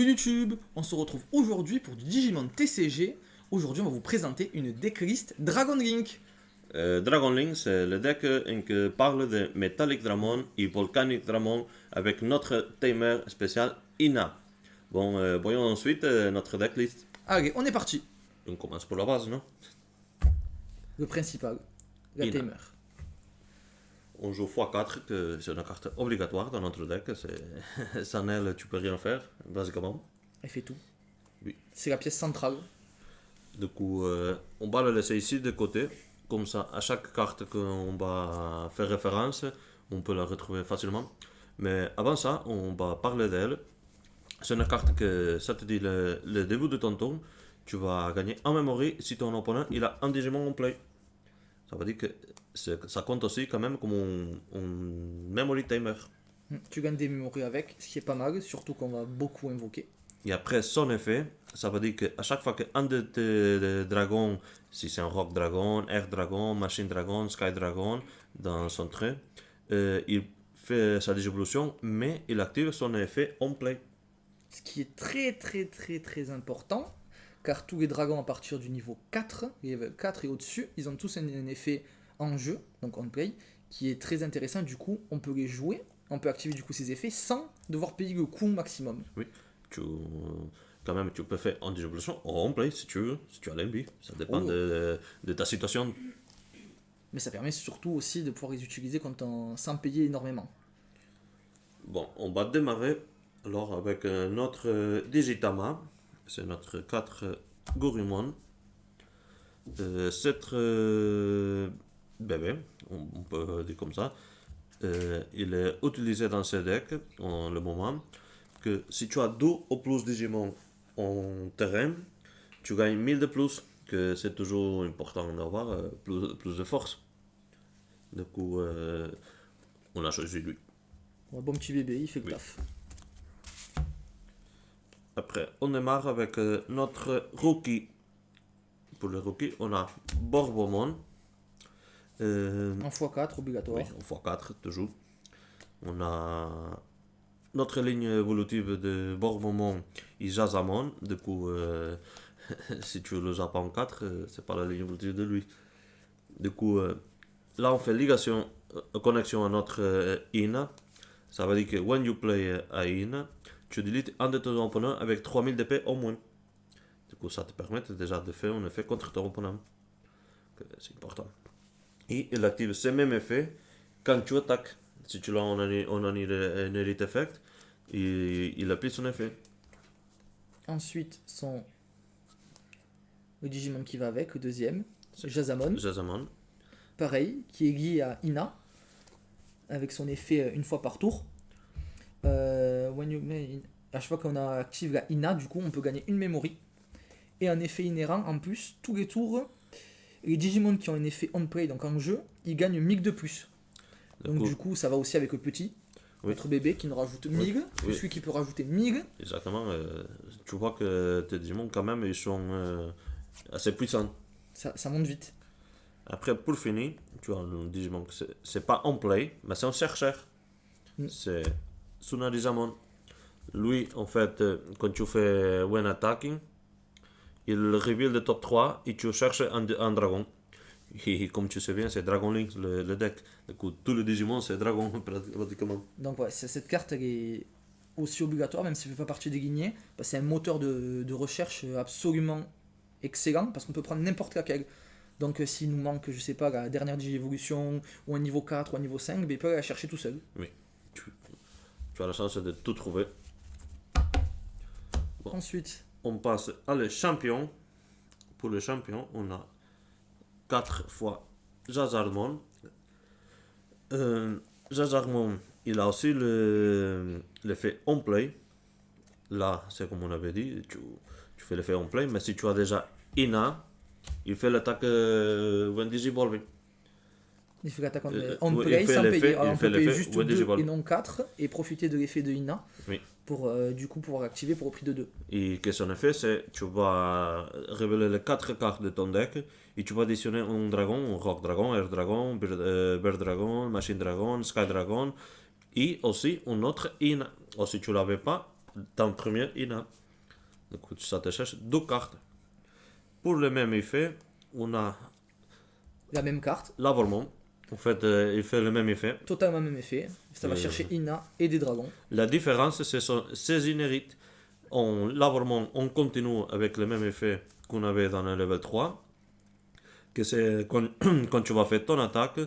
YouTube, on se retrouve aujourd'hui pour du Digimon TCG. Aujourd'hui, on va vous présenter une decklist Dragon Link. Dragon Link, c'est le deck qui parle de Metallic Dramon et Volcanic Dramon avec notre timer spécial Ina. Bon, voyons ensuite notre decklist. Allez, on est parti. On commence pour la base, non? Le principal, la Ina. timer. On joue x4, que c'est une carte obligatoire dans notre deck. Sans elle, tu peux rien faire, basiquement. Elle fait tout. Oui. C'est la pièce centrale. Du coup, on va le laisser ici de côté. Comme ça, à chaque carte qu'on va faire référence, on peut la retrouver facilement. Mais avant ça, on va parler d'elle. C'est une carte que ça te dit le début de ton tour. Tu vas gagner en memory si ton opponent il a un Digimon en play. Ça veut dire que ça compte aussi quand même comme un memory timer. Tu gagnes des mémories avec, ce qui est pas mal, surtout qu'on va beaucoup invoquer. Et après son effet, ça veut dire qu'à chaque fois qu'un de tes dragons, si c'est un Rock Dragon, Air Dragon, Machine Dragon, Sky Dragon, dans son trait, il fait sa Digivolution, mais il active son effet on play. Ce qui est très important, car tous les dragons à partir du niveau 4, level 4 et au-dessus, ils ont tous un effet en jeu, donc on play, qui est très intéressant. Du coup, on peut les jouer, on peut activer du coup ces effets sans devoir payer le coût maximum. Oui, quand même, tu peux faire en Digivolution ou on play si tu veux, si tu as l'envie. Ça dépend de ta situation. Mais ça permet surtout aussi de pouvoir les utiliser sans payer énormément. Bon, on va démarrer alors avec notre Digitama. C'est notre 4 Gurumon. Cette bébé, on peut dire comme ça, il est utilisé dans ce deck en le moment que si tu as 2 ou plus Digimon en terrain, tu gagnes 1000 de plus, que c'est toujours important d'avoir plus de force. Du coup, on a choisi lui. Un bon petit bébé, il fait le Oui. taf. Après, on démarre avec notre rookie. Pour le rookie, on a Borbomon. En x4, obligatoire. Oui, en x4, toujours. On a notre ligne évolutive de Borbomon et Jazamon. Du coup, si tu le jappes en 4, c'est pas la ligne évolutive de lui. Du coup, là, on fait ligation, connexion à notre Ina. Ça veut dire que when you play à Ina, tu deletes un de tes opponents avec 3000 d'épée au moins. Du coup, ça te permet déjà de faire un effet contre ton opponent. C'est important. Et il active ce même effet quand tu attaques. Si tu l'as en Elite Effect, il applique son effet. Ensuite, le Digimon qui va avec, le deuxième, Jazamon. Jazamon. Pareil, qui est lié à Ina, avec son effet une fois par tour. À chaque fois qu'on active la Ina, du coup, on peut gagner une memory. Et un effet inhérent, en plus, tous les tours, les Digimon qui ont un effet on-play, donc en jeu, ils gagnent 1000 de plus. Donc du coup, ça va aussi avec le petit, notre bébé qui nous rajoute 1000, plus celui qui peut rajouter 1000. Exactement. Tu vois que tes Digimon, quand même, ils sont assez puissants. Ça monte vite. Après, pour finir, tu as un Digimon, c'est pas on-play, mais c'est un chercheur. C'est Tsunadizamon. Lui, en fait, quand tu fais when attacking, il reveal le top 3 et tu cherches un dragon. Et comme tu sais bien, c'est Dragon Link le deck. Du coup, tout le Digimon, c'est dragon pratiquement. Donc ouais, cette carte elle est aussi obligatoire, même si elle ne fait pas partie des lignées. C'est un moteur de recherche absolument excellent, parce qu'on peut prendre n'importe laquelle. Donc s'il nous manque, je sais pas, la dernière Digivolution, ou un niveau 4, ou un niveau 5, ben, il peut aller la chercher tout seul. Oui, tu as la chance de tout trouver. Bon. Ensuite, On passe à le champion. Pour le champion, on a 4 fois Jazarmon. Jazarmon, il a aussi l'effet on-play. Là, c'est comme on avait dit, tu fais l'effet on-play, mais si tu as déjà Ina, il fait l'attaque when Digivolving. il fait l'attaque il on-play fait sans l'effet- payer. Alors il on fait peut payer l'effet juste when 2 Digivolve. et non 4, et profiter de l'effet de Ina, Oui. pour du coup pouvoir l'activer pour au prix de 2. Et que son effet, c'est tu vas révéler les 4 cartes de ton deck et tu vas additionner un dragon, un Rock Dragon, Air Dragon, Bird Dragon, Machine Dragon, Sky Dragon et aussi un autre Ina. Ou si tu l'avais pas, dans le premier Ina. Du coup, ça te cherche deux cartes. Pour le même effet, on a La même carte, l'avortement. En fait, il fait le même effet. totalement même effet. Ça va chercher Ina et des dragons. La différence, c'est ces inhérites. L'avortement, on continue avec le même effet qu'on avait dans le level 3. Que c'est quand tu vas faire ton attaque,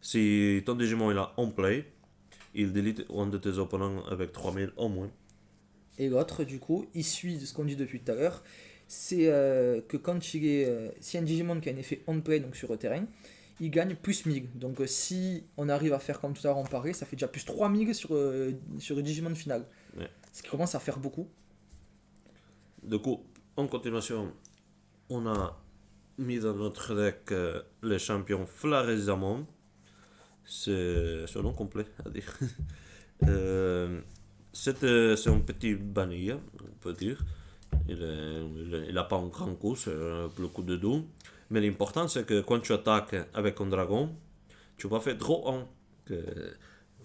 si ton Digimon il a on play, il delete un de tes opponents avec 3000 au moins. Et l'autre, du coup, il suit de ce qu'on dit depuis tout à l'heure. C'est que quand il est. Si un Digimon qui a un effet on-play, donc sur le terrain, il gagne plus 1000. Donc si on arrive à faire comme tout à l'heure on parlait, ça fait déjà plus 3000 sur le Digimon final. Ouais. Ce qui commence à faire beaucoup. Du coup, en continuation, on a mis dans notre deck le champion Flarizamon. C'est son nom complet à dire. C'est un petit vanille, on peut dire. Il n'a pas un grand coup, c'est le coup de dos. Mais l'important, c'est que quand tu attaques avec un dragon, tu vas faire draw 1.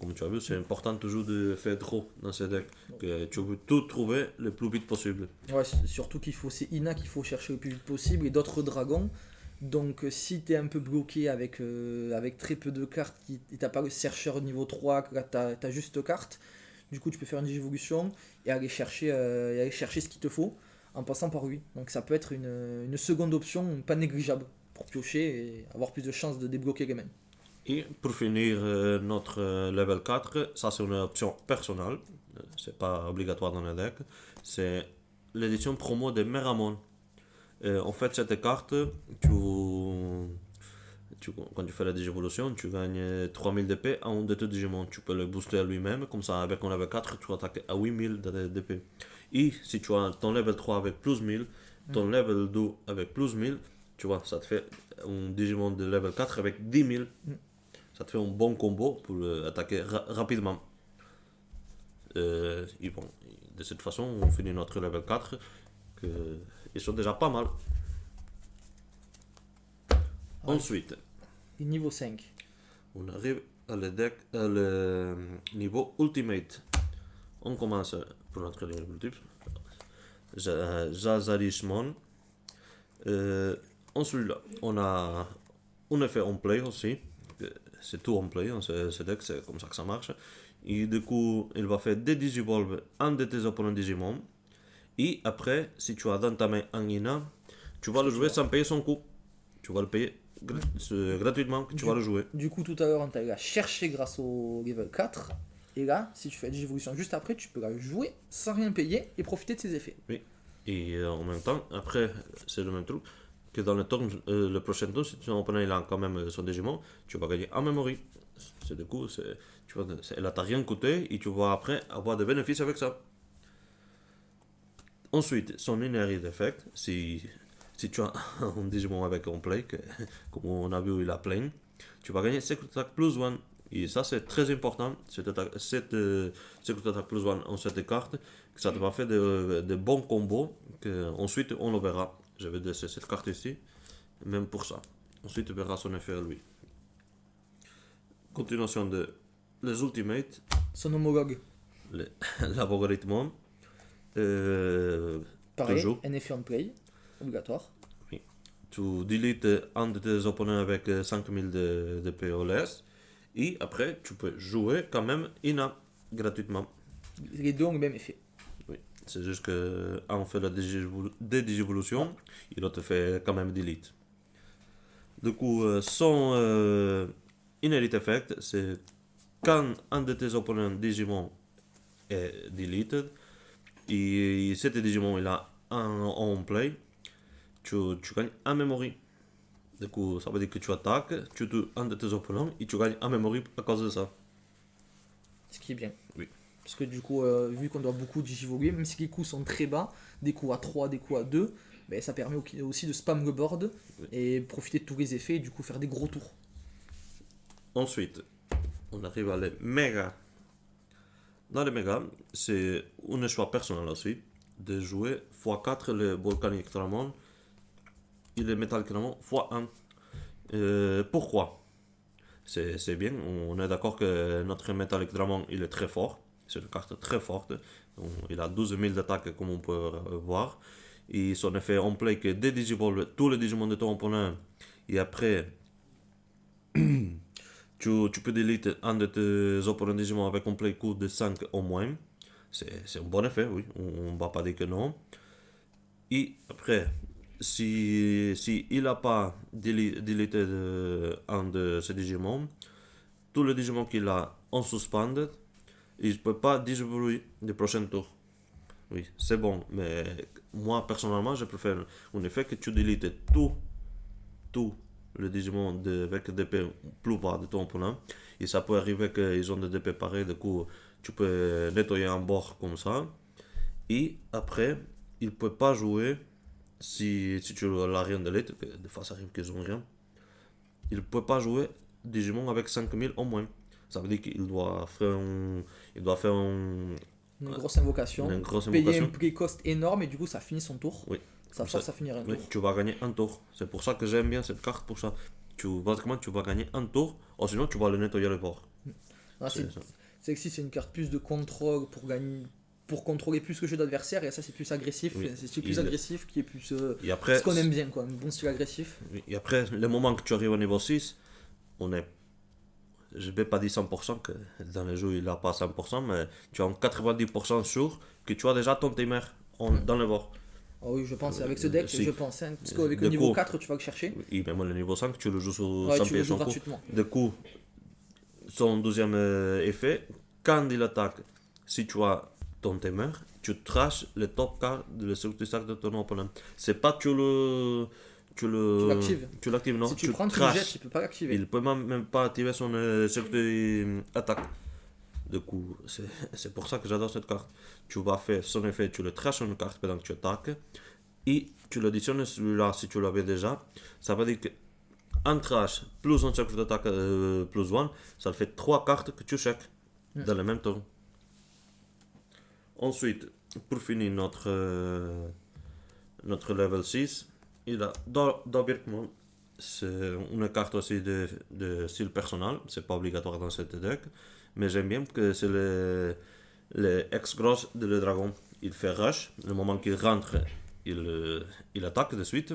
Comme tu as vu, c'est important toujours de faire draw dans ce deck. Que tu veux tout trouver le plus vite possible. Ouais, surtout c'est Ina qu'il faut chercher le plus vite possible et d'autres dragons. Donc si tu es un peu bloqué avec très peu de cartes, et t'as pas le chercheur niveau 3, que là t'as juste cartes, du coup tu peux faire une évolution et aller chercher ce qu'il te faut en passant par lui. Donc ça peut être une seconde option pas négligeable pour piocher et avoir plus de chances de débloquer les mains. Et pour finir notre level 4, ça c'est une option personnelle, c'est pas obligatoire dans le deck, c'est l'édition promo de Meramon. En fait, cette carte, quand tu fais la digévolution, tu gagnes 3000 d'épée à un de tes Digimon. Tu peux le booster à lui-même, comme ça avec un level 4, tu attaques à 8000 d'épée. Et si tu as ton level 3 avec plus 1000, ton level 2 avec plus 1000, tu vois, ça te fait un Digimon de level 4 avec 10 000. Ça te fait un bon combo pour attaquer rapidement. Et bon, de cette façon, on finit notre level 4. Ils sont déjà pas mal. Ouais. Ensuite, Et niveau 5. on arrive à le niveau Ultimate. On commence pour notre niveau multiple. Jazarishmon. En celui-là, on a un effet on play aussi. C'est tout on play, ce deck, c'est comme ça que ça marche. Et du coup, il va faire des Digivolve un de tes opponents Digimon. Et après, si tu as dans ta main un Ina, tu vas le jouer sans payer son coût. Tu vas le payer gratuitement, que tu vas le jouer. Du coup, tout à l'heure, on t'a la cherché grâce au level 4. Et là, si tu fais la digévolution juste après, tu peux la jouer sans rien payer et profiter de ses effets. Oui. Et en même temps, après, c'est le même truc que dans le prochain tour, si ton opponent il a quand même son Digimon, tu vas gagner en memory. C'est du coup, tu vois, elle t'a rien coûté et tu vas après avoir des bénéfices avec ça. Ensuite, son inherit effect, si tu as un Digimon avec un play, comme on a vu, il a plein, tu vas gagner Secret Attack plus 1. Et ça, c'est très important, cette Secret Attack plus 1 en cette carte, que ça te va faire de bons combos, que ensuite on le verra. Je vais laisser cette carte ici, même pour ça. Ensuite, tu verras son effet à lui. Continuation de les Ultimates, Son homologue, l'algorithme. pareil, Toujours. un effet on play, obligatoire. Tu deletes un de tes opponents avec 5000 de POLS. Et après, tu peux jouer quand même Ina gratuitement. Les deux ont le même effet. Oui. C'est juste que on fait la dédigivolution, il te fait quand même delete. Du coup, son inherit effect, c'est quand un de tes opponents Digimon est deleted, et cet Digimon il a un on play, tu gagnes un memory. Du coup, ça veut dire que tu attaques, tu tues un de tes opponents et tu gagnes un memory à cause de ça. Ce qui est bien. Oui. Parce que du coup, vu qu'on doit beaucoup digivoluer, même si les coups sont très bas, des coups à 3, des coups à 2, ben, ça permet aussi de spam le board et profiter de tous les effets et du coup faire des gros tours. Ensuite, on arrive à les méga. Dans les méga, c'est un choix personnel aussi de jouer x4 le Volcanic Dramon et le Metal Dramon x1. Pourquoi? C'est bien, on est d'accord que notre Metallic Dramon il est très fort, c'est une carte très forte, Il a 12 000 d'attaque, comme on peut voir. Et son effet on play que des Digivolves tous les Digimon de ton opponent. Et après, tu peux delete un de tes opponents Digimon avec un play coût de 5 au moins. C'est un bon effet, oui. On ne va pas dire que non. Et après, si il n'a pas deleté un de ses Digimon, tous les Digimon qu'il a en suspended, il ne peut pas distribuer le prochain tour. Oui, c'est bon, mais moi personnellement, je préfère en effet que tu deletes tout le Digimon avec DP plus bas de ton opponent. Et ça peut arriver qu'ils ont des DP pareils, du coup, tu peux nettoyer un bord comme ça. Et après, il ne peut pas jouer si tu n'as rien de delete, des fois ça arrive qu'ils ont rien. Il ne peut pas jouer Digimon avec 5000 au moins. Ça veut dire qu'il doit faire Une grosse invocation. une grosse Payer un invocation. prix cost énorme et du coup ça finit son tour. Oui. Ça Comme force ça, à finir un oui, tour. tu vas gagner un tour. C'est pour ça que j'aime bien cette carte pour ça. Basiquement, tu vas gagner un tour, ou sinon tu vas le nettoyer le bord. Ah, C'est ça. c'est que si c'est une carte plus de contrôle pour gagner, pour contrôler plus le jeu d'adversaire, et ça c'est plus agressif. Oui. C'est plus agressif qui est plus Et après, ce qu'on aime bien, quoi. Un bon style agressif. et après, le moment que tu arrives au niveau 6, on est. Je vais pas dire 100% que dans le jeu il n'a pas 100%, mais tu as un 90% sûr que tu as déjà ton timer dans le bord. Ah oui, je pense, avec ce deck, si. je pense. Hein, parce qu'avec Du le niveau coup, 4, tu vas le chercher. Et même le niveau 5, tu le joues Ouais, sans tu le payer joues son coup. gratuitement. Du coup, son deuxième effet, quand il attaque, si tu as ton timer, tu trash le top card de la sécurité stack de ton opponent. C'est pas que Tu l'actives. tu l'actives, non. Si tu prends, tu le trash. jettes, tu peux pas l'activer. Il peut même pas activer son sécurité attaque. Du coup, c'est pour ça que j'adore cette carte. Tu vas faire son effet, tu le trash sur une carte pendant que tu attaques. Et tu l'additionnes celui-là si tu l'avais déjà. Ça veut dire que un trash plus un cercle d'attaque plus one, ça fait 3 cartes que tu check dans le même tour. Ensuite, pour finir notre level 6, il a Dobirkman. C'est une carte aussi de style personnel, c'est pas obligatoire dans cette deck, mais j'aime bien que c'est le ex-gross de le dragon. Il fait rush, le moment qu'il rentre, il attaque de suite.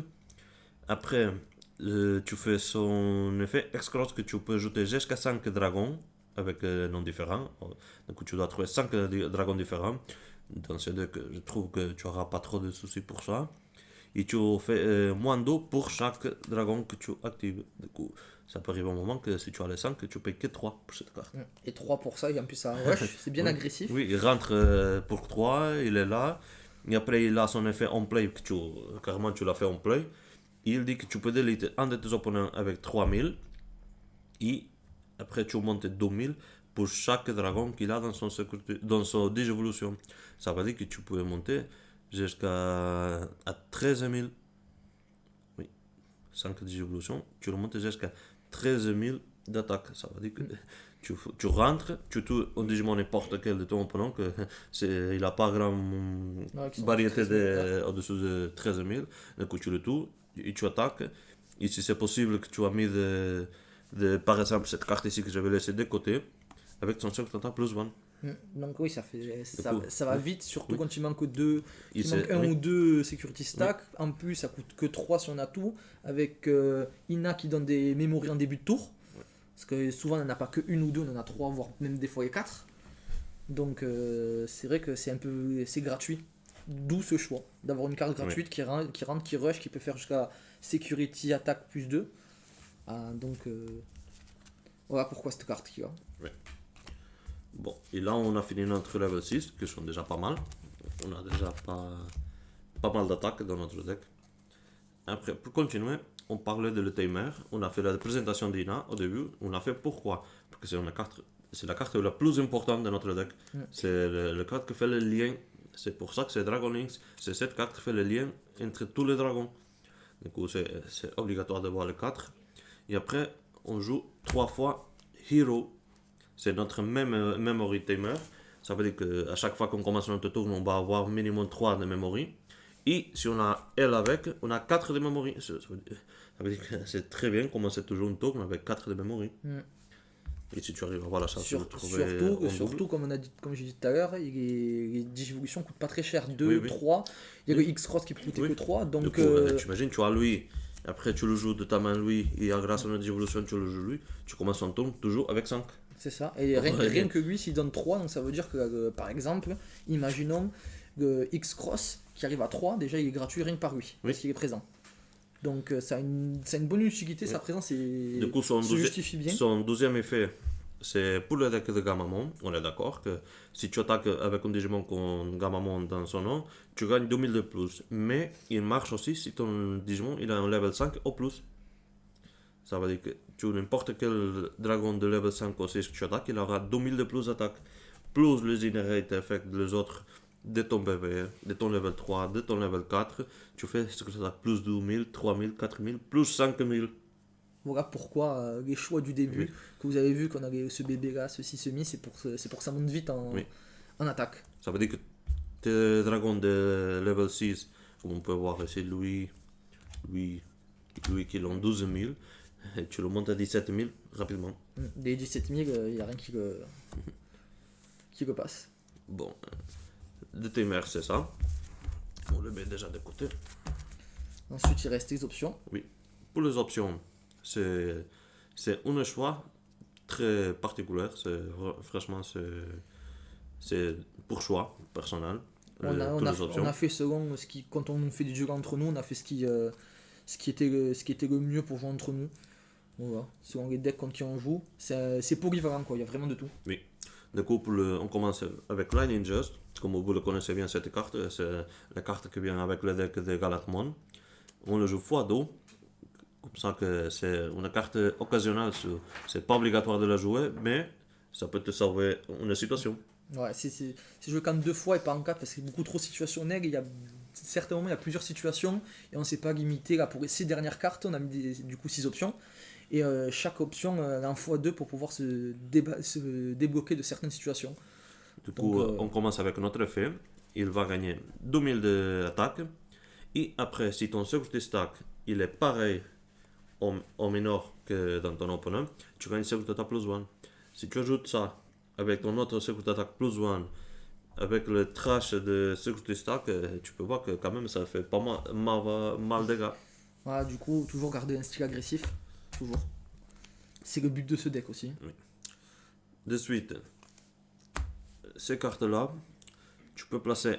Après, tu fais son effet ex-cross que tu peux ajouter jusqu'à 5 dragons avec noms différents. Donc tu dois trouver 5 dragons différents. Dans ces deux, je trouve que tu n'auras pas trop de soucis pour ça. Et tu fais moins d'eau pour chaque dragon que tu actives. Du coup, ça peut arriver un moment que si tu as les 5, tu payes que 3 pour cette carte. Et 3 pour ça, et en plus ça rush, c'est bien Oui. agressif. Oui, il rentre pour 3, il est là. Et après, il a son effet on play, que carrément tu l'as fait on play. Il dit que tu peux delete un de tes opponents avec 3000 et après tu montes 2000 pour chaque dragon qu'il a dans son Digivolution. Ça veut dire que tu peux monter jusqu'à 13 000. Oui, 5 Digivolution, tu le montes jusqu'à 13 000 d'attaque. Ça veut dire que tu rentres, tu tues un Digimon n'importe quel de ton opponent, que il n'a pas grande variété au-dessous de 13 000. Du coup, tu le tues et tu attaques. Et si c'est possible que tu as mis par exemple cette carte ici que j'avais laissée de côté, avec ton cercle d'attaque plus 1. Donc oui, ça va vite, surtout oui. quand il manque deux, Et il manque un ou deux security stack. En plus, ça coûte que 3 si on a tout, avec Ina qui donne des mémories en début de tour. Parce que souvent on n'en a pas que une ou deux, on en a 3, voire même des fois 4. Donc c'est vrai que c'est gratuit. D'où ce choix d'avoir une carte gratuite qui rentre, qui rush, qui peut faire jusqu'à security attack plus 2. Donc voilà pourquoi cette carte qui va. Bon, et là on a fini notre level 6, qui sont déjà pas mal. On a déjà pas mal d'attaques dans notre deck. Après, pour continuer, on parlait de le timer. On a fait la présentation d'Ina au début. On a fait pourquoi? Parce que c'est la carte la plus importante de notre deck. C'est la carte qui fait le lien. C'est pour ça que c'est Dragon Links. C'est cette carte qui fait le lien entre tous les dragons. Du coup, c'est obligatoire d'avoir le 4. Et après, on joue 3 fois Hero. C'est notre memory timer. Ça veut dire qu'à chaque fois qu'on commence notre tour, on va avoir minimum 3 de memory. Et si on a elle avec, on a 4 de memory. Ça veut dire que c'est très bien commencer toujours un tour avec 4 de memory. Et si tu arrives à avoir la chance de le trouver en double. Surtout comme j'ai dit tout à l'heure, les Digivolutions coûtent pas très cher. 2, Oui, oui. 3. Il y a le X-Cross qui peut coûter Oui. que 3. Du Donc, coup, tu imagines, tu as lui, après tu le joues de ta main lui, et grâce à notre évolution, tu le joues lui, tu commences ton tour toujours avec 5. c'est ça. Et rien que lui, s'il donne 3, donc ça veut dire que, par exemple, imaginons le X-Cross qui arrive à 3, déjà il est gratuit rien que par lui, parce qu'il est présent. Donc ça a une bonne utilité, sa présence Du coup, se justifie bien. son deuxième effet, c'est pour le deck de Gamamon. On est d'accord que si tu attaques avec un Digimon comme Gamamon dans son nom, tu gagnes 2000 de plus. Mais il marche aussi si ton Digimon il a un level 5 ou plus. Ça veut dire que tu n'importe quel dragon de level 5 ou 6 que tu attaques, il aura 2000 de plus d'attaque. Plus les inherent effects des autres de ton bébé, de ton level 3, de ton level 4, tu fais ce que ça plus 2000, 3000, 4000, plus 5000. Voilà pourquoi les choix du début, Oui. que vous avez vu qu'on avait ce bébé là, ceci, c'est pour que ça monte vite Oui. en attaque. Ça veut dire que tes dragons de level 6, comme on peut voir ici, lui qui l'ont 12 000, et tu le montes à 17 000 rapidement. Des 17 000, il n'y a rien qui le passe. Bon, de tes mères, c'est ça. On le met déjà de côté. Ensuite, il reste les options. Oui. Pour les options, c'est un choix très particulier. Franchement, c'est pour choix personnel. On a fait selon quand on fait du jeu entre nous, on a fait ce qui était le mieux pour jouer entre nous. Voilà. Selon les decks contre qui on joue, c'est polyvalent quoi, il y a vraiment de tout. Oui. Du coup, on commence avec Line Injust. Comme vous le connaissez bien, cette carte, c'est la carte qui vient avec le deck de Galatmon. On le joue x2. Comme ça que c'est une carte occasionnelle. C'est pas obligatoire de la jouer, mais ça peut te sauver une situation. Ouais, c'est joué quand même 2 fois et pas en 4 parce que c'est beaucoup trop situationnel. Il y a certains moments, il y a plusieurs situations et on ne s'est pas limité. Là, pour les 6 dernières cartes, on a mis du coup 6 options. Et chaque option en x2 pour pouvoir se débloquer de certaines situations. Du coup, on commence avec notre effet. Il va gagner 2000 d'attaque. Et après, si ton security stack il est pareil au mineur que dans ton opponent, tu gagnes security attack plus 1. Si tu ajoutes ça avec ton autre security attack plus 1, avec le trash de security stack, tu peux voir que quand même ça fait pas mal de dégâts. Voilà, du coup, toujours garder un style agressif. Toujours. C'est le but de ce deck aussi. Oui. De suite, ces cartes-là, tu peux placer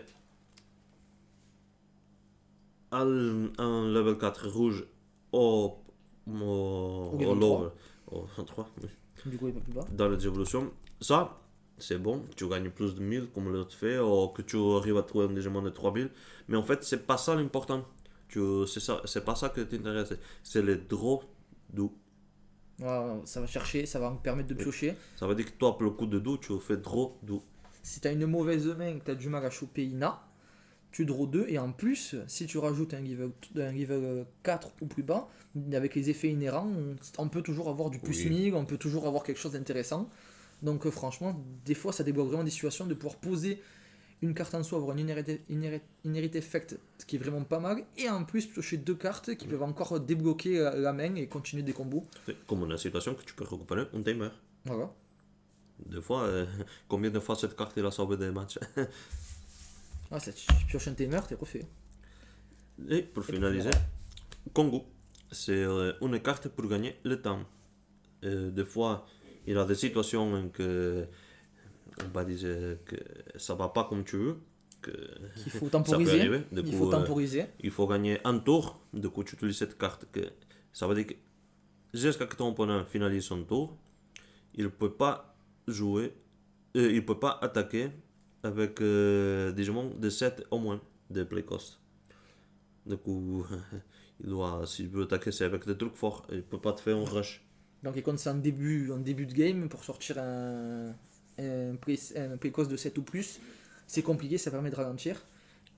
un level 4 rouge au lower, au 3, oui. Du coup, il va plus bas. Dans les évolutions. Ça, c'est bon, tu gagnes plus de 1000 comme l'autre fait, ou que tu arrives à trouver un Digimon de 3000. Mais en fait, c'est pas ça l'important. C'est pas ça que t'intéresse. C'est les draws d'où. Voilà, ça va chercher, ça va me permettre de piocher. Ça veut dire que toi, pour le coup de dos, tu fais draw d'où. Si tu as une mauvaise main et que tu as du mal à choper Ina, tu draws 2 et en plus, si tu rajoutes un level 4 ou plus bas, avec les effets inhérents, on peut toujours avoir du plus 1000, on peut toujours avoir quelque chose d'intéressant. Donc franchement, des fois ça débloque vraiment des situations de pouvoir poser une carte en soi, avoir une inherit effect, ce qui est vraiment pas mal, et en plus piocher 2 cartes qui peuvent encore débloquer la main et continuer des combos. C'est comme une situation que tu peux récupérer un timer. Voilà. Des fois, combien de fois cette carte il a sauvé des matchs. Tu pioches un timer, t'es refait. Et pour finaliser, Kongu. C'est une carte pour gagner le temps. Des fois, il y a des situations en que on va dire que ça va pas comme tu veux. Il faut temporiser. Il faut gagner un tour. Du coup, tu utilises cette carte. Ça veut dire que jusqu'à ce que ton opponent finalise son tour, il ne peut pas jouer, il ne peut pas attaquer avec des Digimon de 7 au moins de play cost. Du coup, s'il veut attaquer, c'est avec des trucs forts. Il ne peut pas te faire un rush. Donc, il compte ça en début de game pour sortir un play cost de 7 ou plus. C'est compliqué, ça permet de ralentir.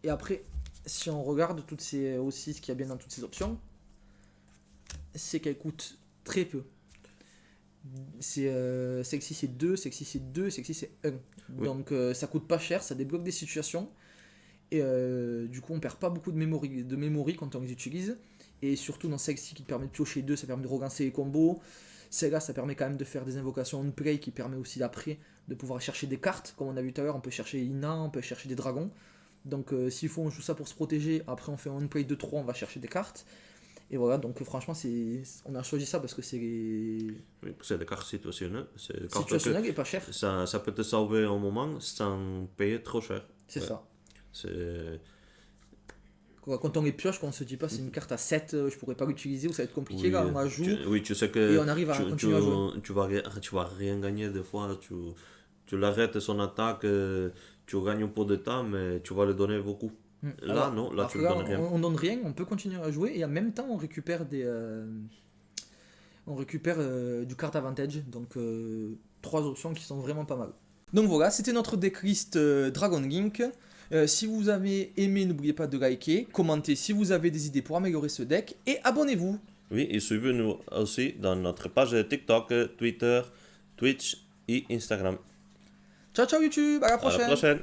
Et après, si on regarde aussi ce qu'il y a bien dans toutes ces options, c'est qu'elles coûtent très peu. Sexy c'est 2, Sexy c'est 2, Sexy c'est 1. Oui. Donc ça coûte pas cher, ça débloque des situations. Et du coup on perd pas beaucoup de mémoire quand on les utilise. Et surtout dans Sexy qui te permet de piocher 2, ça permet de relancer les combos. Celle-là, ça permet quand même de faire des invocations on-play qui permet aussi après de pouvoir chercher des cartes. Comme on a vu tout à l'heure, on peut chercher Ina, on peut chercher des dragons. Donc s'il faut, on joue ça pour se protéger. Après, on fait un on-play de 3, on va chercher des cartes. Et voilà, donc franchement, on a choisi ça parce que c'est Oui, c'est des cartes situationnelles. C'est des cartes situationnel et pas cher. que ça peut te sauver un moment sans payer trop cher. C'est Ouais. ça. C'est... Quand on les pioche, quand on se dit pas c'est une carte à 7, je pourrais pas l'utiliser ou ça va être compliqué, là on la joue oui, tu sais que et on arrive à continuer à jouer. tu vas rien gagner des fois. Tu l'arrêtes son attaque, tu gagnes un peu de temps, mais tu vas le donner beaucoup. Là, Alors, non, là, alors tu que le là, donnes rien. on donne rien, on peut continuer à jouer et en même temps on récupère du card advantage, donc 3 options qui sont vraiment pas mal. Donc voilà, c'était notre decklist Dragon Link. Si vous avez aimé, n'oubliez pas de liker, commenter si vous avez des idées pour améliorer ce deck et abonnez-vous. Oui, et suivez-nous aussi dans notre page TikTok, Twitter, Twitch et Instagram. Ciao ciao YouTube, à la À la prochaine. prochaine!